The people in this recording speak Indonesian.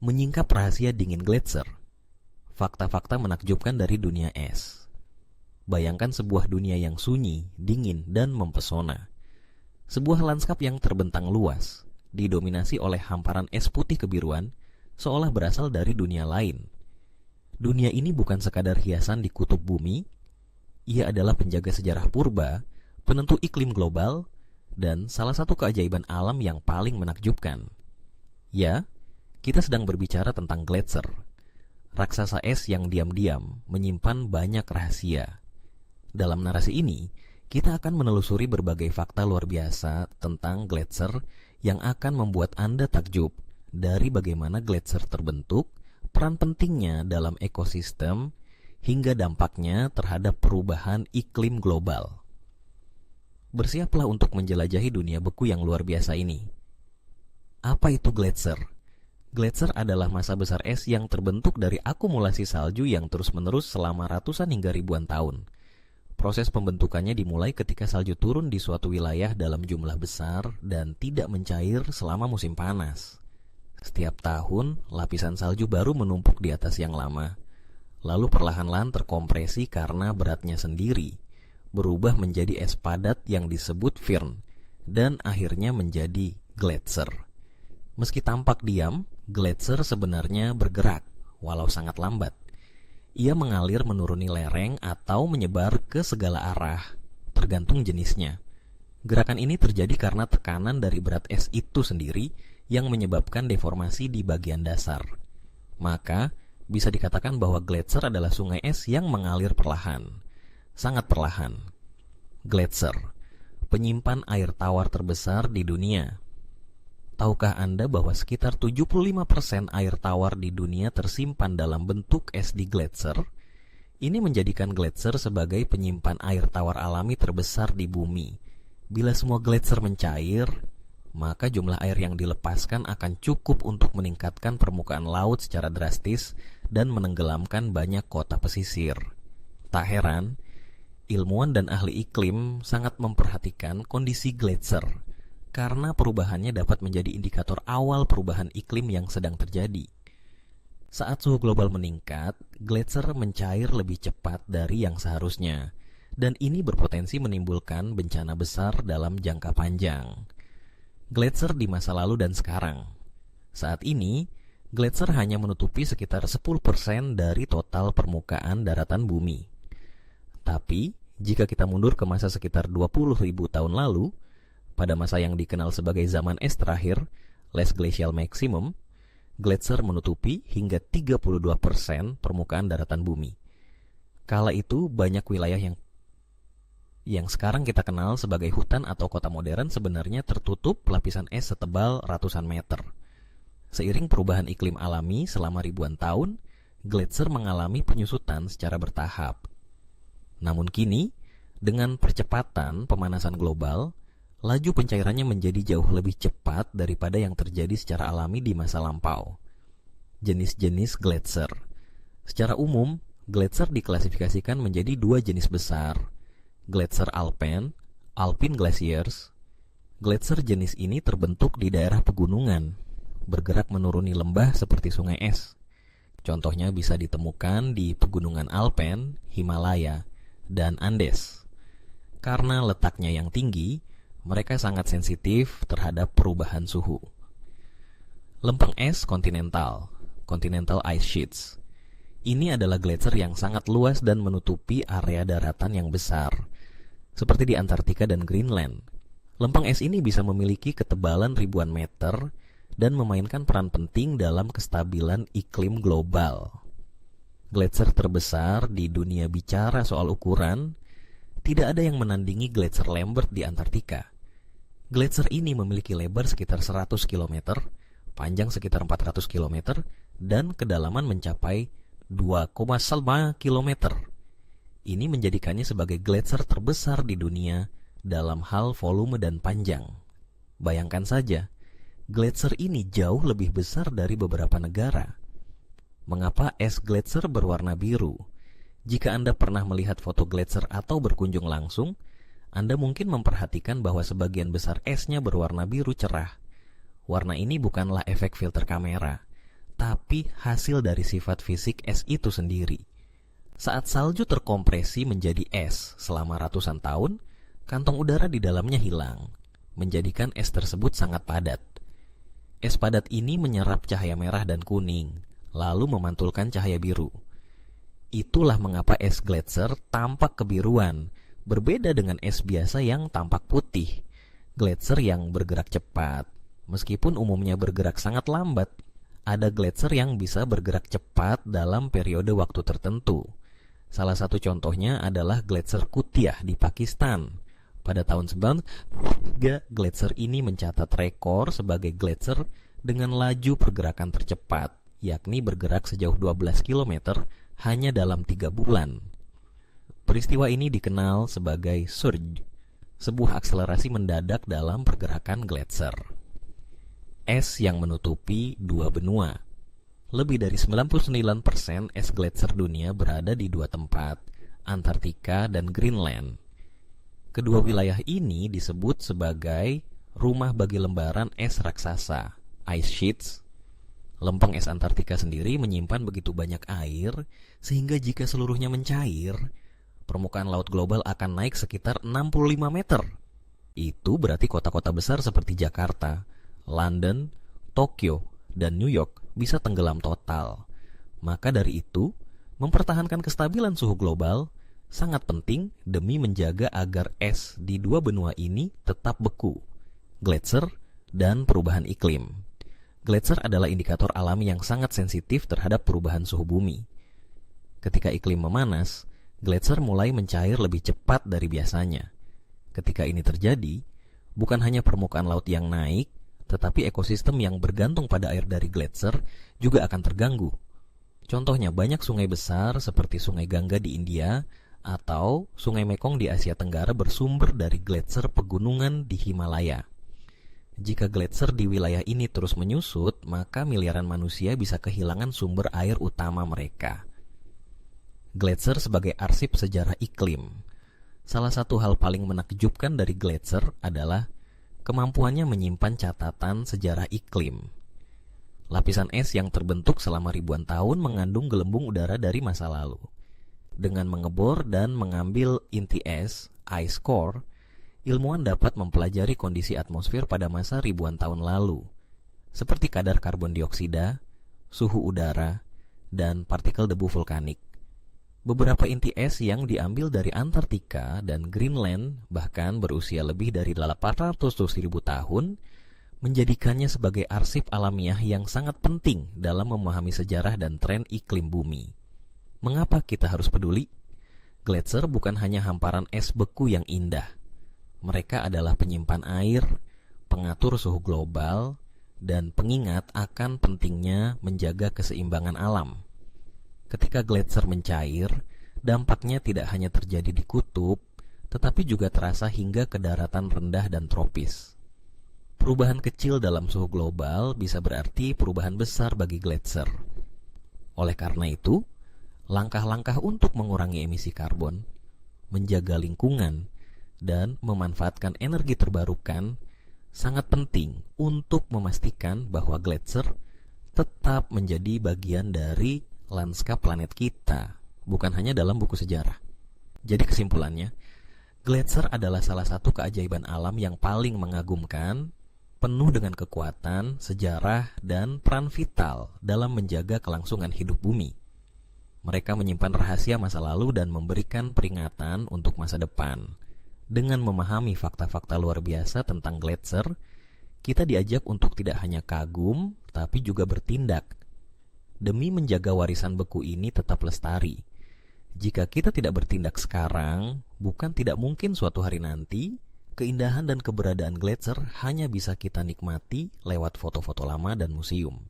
Menyingkap rahasia dingin gletser. Fakta-fakta menakjubkan dari dunia es. Bayangkan sebuah dunia yang sunyi, dingin, dan mempesona. Sebuah lanskap yang terbentang luas, didominasi oleh hamparan es putih kebiruan, seolah berasal dari dunia lain. Dunia ini bukan sekadar hiasan di kutub bumi, ia adalah penjaga sejarah purba, penentu iklim global, dan salah satu keajaiban alam yang paling menakjubkan. Ya, kita sedang berbicara tentang gletser, raksasa es yang diam-diam menyimpan banyak rahasia. Dalam narasi ini, kita akan menelusuri berbagai fakta luar biasa tentang gletser yang akan membuat Anda takjub dari bagaimana gletser terbentuk, peran pentingnya dalam ekosistem, hingga dampaknya terhadap perubahan iklim global. Bersiaplah untuk menjelajahi dunia beku yang luar biasa ini. Apa itu gletser? Gletser adalah massa besar es yang terbentuk dari akumulasi salju yang terus-menerus selama ratusan hingga ribuan tahun. Proses pembentukannya dimulai ketika salju turun di suatu wilayah dalam jumlah besar dan tidak mencair selama musim panas. Setiap tahun, lapisan salju baru menumpuk di atas yang lama, lalu perlahan-lahan terkompresi karena beratnya sendiri, berubah menjadi es padat yang disebut firn, dan akhirnya menjadi gletser. Meski tampak diam, gletser sebenarnya bergerak, walau sangat lambat. Ia mengalir menuruni lereng atau menyebar ke segala arah, tergantung jenisnya. Gerakan ini terjadi karena tekanan dari berat es itu sendiri yang menyebabkan deformasi di bagian dasar. Maka, bisa dikatakan bahwa gletser adalah sungai es yang mengalir perlahan, sangat perlahan. Gletser, penyimpan air tawar terbesar di dunia. Tahukah Anda bahwa sekitar 75% air tawar di dunia tersimpan dalam bentuk es di gletser? Ini menjadikan gletser sebagai penyimpan air tawar alami terbesar di bumi. Bila semua gletser mencair, maka jumlah air yang dilepaskan akan cukup untuk meningkatkan permukaan laut secara drastis dan menenggelamkan banyak kota pesisir. Tak heran, ilmuwan dan ahli iklim sangat memperhatikan kondisi gletser, karena perubahannya dapat menjadi indikator awal perubahan iklim yang sedang terjadi. Saat suhu global meningkat, gletser mencair lebih cepat dari yang seharusnya, dan ini berpotensi menimbulkan bencana besar dalam jangka panjang. Gletser di masa lalu dan sekarang. Saat ini, gletser hanya menutupi sekitar 10% dari total permukaan daratan bumi. Tapi, jika kita mundur ke masa sekitar 20.000 tahun lalu, pada masa yang dikenal sebagai zaman es terakhir, Last Glacial Maximum, gletser menutupi hingga 32% permukaan daratan bumi. Kala itu, banyak wilayah yang sekarang kita kenal sebagai hutan atau kota modern sebenarnya tertutup lapisan es setebal ratusan meter. Seiring perubahan iklim alami selama ribuan tahun, gletser mengalami penyusutan secara bertahap. Namun kini, dengan percepatan pemanasan global, laju pencairannya menjadi jauh lebih cepat daripada yang terjadi secara alami di masa lampau. Jenis-jenis gletser. Secara umum, gletser diklasifikasikan menjadi dua jenis besar. Gletser alpine, alpine glaciers. Gletser jenis ini terbentuk di daerah pegunungan, bergerak menuruni lembah seperti sungai es. Contohnya bisa ditemukan di pegunungan Alpen, Himalaya, dan Andes. Karena letaknya yang tinggi, mereka sangat sensitif terhadap perubahan suhu. Lempeng es kontinental, continental ice sheets. Ini adalah gletser yang sangat luas dan menutupi area daratan yang besar, seperti di Antartika dan Greenland. Lempeng es ini bisa memiliki ketebalan ribuan meter dan memainkan peran penting dalam kestabilan iklim global. Gletser terbesar di dunia bicara soal ukuran, tidak ada yang menandingi gletser Lambert di Antartika. Gletser ini memiliki lebar sekitar 100 km, panjang sekitar 400 km, dan kedalaman mencapai 2,5 km. Ini menjadikannya sebagai gletser terbesar di dunia dalam hal volume dan panjang. Bayangkan saja, gletser ini jauh lebih besar dari beberapa negara. Mengapa es gletser berwarna biru? Jika Anda pernah melihat foto gletser atau berkunjung langsung, Anda mungkin memperhatikan bahwa sebagian besar esnya berwarna biru cerah. Warna ini bukanlah efek filter kamera, tapi tetapi hasil dari sifat fisik es itu sendiri. Saat salju terkompresi menjadi es selama ratusan tahun, kantong udara di dalamnya hilang, menjadikan es tersebut sangat padat. Es padat ini menyerap cahaya merah dan kuning, lalu memantulkan cahaya biru. Itulah mengapa es gletser tampak kebiruan, berbeda dengan es biasa yang tampak putih. Gletser yang bergerak cepat, meskipun umumnya bergerak sangat lambat. Ada gletser yang bisa bergerak cepat dalam periode waktu tertentu. Salah satu contohnya adalah gletser Kutiah di Pakistan. Pada tahun 1993, gletser ini mencatat rekor sebagai gletser dengan laju pergerakan tercepat, yakni bergerak sejauh 12 km hanya dalam 3 bulan. Peristiwa ini dikenal sebagai surge, sebuah akselerasi mendadak dalam pergerakan gletser. Es yang menutupi dua benua. Lebih dari 99% es gletser dunia berada di dua tempat, Antartika dan Greenland. Kedua wilayah ini disebut sebagai rumah bagi lembaran es raksasa, ice sheets. Lempeng es Antartika sendiri menyimpan begitu banyak air, sehingga jika seluruhnya mencair, permukaan laut global akan naik sekitar 65 meter. Itu berarti kota-kota besar seperti Jakarta, London, Tokyo, dan New York bisa tenggelam total. Maka dari itu, mempertahankan kestabilan suhu global sangat penting demi menjaga agar es di dua benua ini tetap beku. Gletser dan perubahan iklim. Gletser adalah indikator alami yang sangat sensitif terhadap perubahan suhu bumi. Ketika iklim memanas, gletser mulai mencair lebih cepat dari biasanya. Ketika ini terjadi, bukan hanya permukaan laut yang naik, tetapi ekosistem yang bergantung pada air dari gletser juga akan terganggu. Contohnya banyak sungai besar seperti Sungai Gangga di India atau Sungai Mekong di Asia Tenggara bersumber dari gletser pegunungan di Himalaya. Jika gletser di wilayah ini terus menyusut, maka miliaran manusia bisa kehilangan sumber air utama mereka. Gletser sebagai arsip sejarah iklim. Salah satu hal paling menakjubkan dari gletser adalah kemampuannya menyimpan catatan sejarah iklim. Lapisan es yang terbentuk selama ribuan tahun mengandung gelembung udara dari masa lalu. Dengan mengebor dan mengambil inti es, ice core, ilmuwan dapat mempelajari kondisi atmosfer pada masa ribuan tahun lalu, seperti kadar karbon dioksida, suhu udara, dan partikel debu vulkanik. Beberapa inti es yang diambil dari Antartika dan Greenland bahkan berusia lebih dari 800.000 tahun, menjadikannya sebagai arsip alamiah yang sangat penting dalam memahami sejarah dan tren iklim bumi. Mengapa kita harus peduli? Gletser bukan hanya hamparan es beku yang indah. Mereka adalah penyimpan air, pengatur suhu global, dan pengingat akan pentingnya menjaga keseimbangan alam. Ketika gletser mencair, dampaknya tidak hanya terjadi di kutub, tetapi juga terasa hingga ke daratan rendah dan tropis. Perubahan kecil dalam suhu global bisa berarti perubahan besar bagi gletser. Oleh karena itu, langkah-langkah untuk mengurangi emisi karbon, menjaga lingkungan, dan memanfaatkan energi terbarukan sangat penting untuk memastikan bahwa gletser tetap menjadi bagian dari lanskap planet kita, bukan hanya dalam buku sejarah. Jadi kesimpulannya, gletser adalah salah satu keajaiban alam yang paling mengagumkan, penuh dengan kekuatan, sejarah, dan peran vital dalam menjaga kelangsungan hidup bumi. Mereka menyimpan rahasia masa lalu dan memberikan peringatan untuk masa depan. Dengan memahami fakta-fakta luar biasa tentang gletser, kita diajak untuk tidak hanya kagum, tapi juga bertindak demi menjaga warisan beku ini tetap lestari. Jika kita tidak bertindak sekarang, bukan tidak mungkin suatu hari nanti, keindahan dan keberadaan gletser hanya bisa kita nikmati lewat foto-foto lama dan museum.